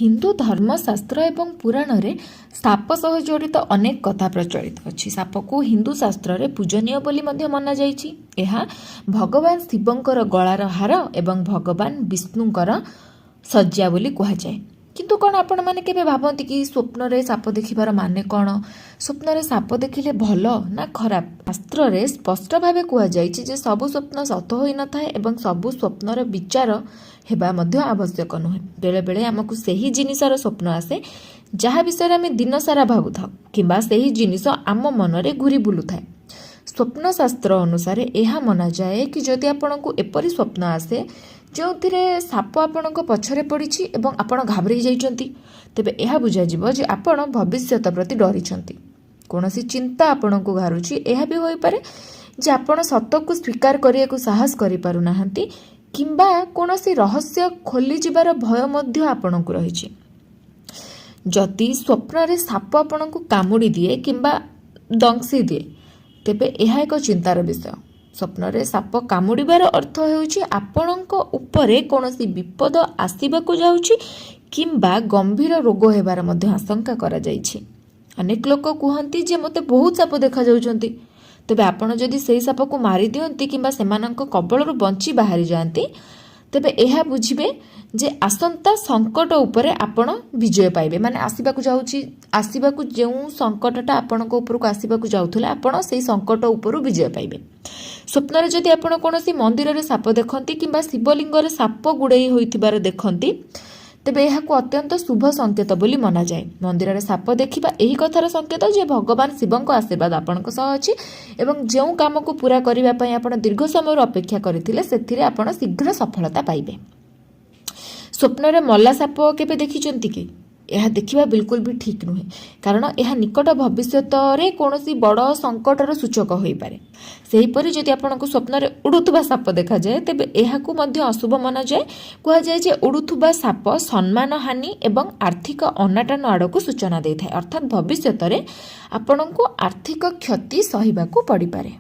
हिंदू धर्मशास्त्र एवं पुराण रे साप सह जड़ित अनेक कथा प्रचलित अच्छी। साप को हिंदू शास्त्र रे पूजनीय बोली मध्य मना जाइछि। एहा भगवान शिवंकर गଳାର हार एवं भगवान विष्णुंकर सज्जा बोली कहा जाए। किंतु कौन आपण माने केबे भाबंती कि स्वप्न रे साप देखिबार माने कौन, स्वप्न रे साप देखिले भल ना खराब? शास्त्र रे स्पष्ट भावे कहा जाइछि जे सबु स्वप्न सत होई न थाए एवं सबु स्वप्नर विचार हेबा मध्य आवश्यक नुहे। बेले बेले आमको सही जिनिसर स्वप्न आसे जहाँ विषय आम दिन सारा भावु था किंबा सही जिनिस आम मन रे घूरी बुलू थाए। स्वप्न शास्त्र अनुसार यह मना जाए कि जदि आपको एपरी स्वप्न आसे जो साप आपण पछरे पड़ी एवं आपण घाबरे जाइछंती, तेबे यह बुझा जिवो जे आपण भविष्यत प्रति डरी छंती। कोनोसी चिंता आपण को घारुची, यह भी होई पारे जे आपण सत को स्वीकार करिया को साहस करि पारु नाहंती किंबा कोनोसी रहस्य खोली जिबार भय मध्य आपण को रहिछि। जदि स्वप्न रे साप आपण को कामुड़ी दिए किंबा दंशी दिए तेबे यह एक चिंतार विषय। स्वप्न रे साप कामुड़ीबार अर्थ हेउछि आपणक उपरे कोनोसी विपद आसीबाकू जाउछि किंबा गंभीर रोग हेबार मध्य आशंका करा जाइछि। अनेक लोक कहती जे मते बहुत साप देखा जाउछंती, तेबे आपण जदि सेही साप को मारी दियंती किंबा सेमानक कबळरू बंची बाहरी जाती तेबे यह बुझिबे जे आसंता संकट उपरे आपण विजय पाइबे। माने आसीबाकू जेउ संकटटा आपणक उपरको आसीबाकू जाउथला आपण सेही संकट उपरु विजय पाइबे। स्वप्न रे जदि आपण कोनोसी मंदिर रे साप देखंती किंबा शिवलिंग रे साप गुड़ेई होइथिबार देखंती तेबे यहाकू अत्यंत शुभ संकेत बोली मना जाए। मंदिर रे साप देखिबा एही कथार संकेत जे भगवान शिवंक आशीर्वाद आपणक सह अछि एवं जेउ काम को पूरा करिबा पई आपण दीर्घ समय अपेक्षा करथिले सेथिरे आपण शीघ्र सफलता पाइबे। स्वप्न रे मल्ला साप केबे देखिचंती कि? यह देखिबा बिल्कुल भी ठीक नुहे, कारण यह निकट भविष्यत रे कोनोसी बड़ संकटर सूचक होई पारे। सेहीपरि जदि आपनको स्वप्न रे उड़ुथुबा साप देखा जाए तेबे एहाकू मध्य अशुभ माना जाए। कहा जाए जे उड़ुथुबा साप सम्मान हानि एवं आर्थिक अनाटन आड़कू सूचना देइथाय, अर्थात भविष्यत रे आपनको आर्थिक क्षति सहिबाकू पड़ी पारे।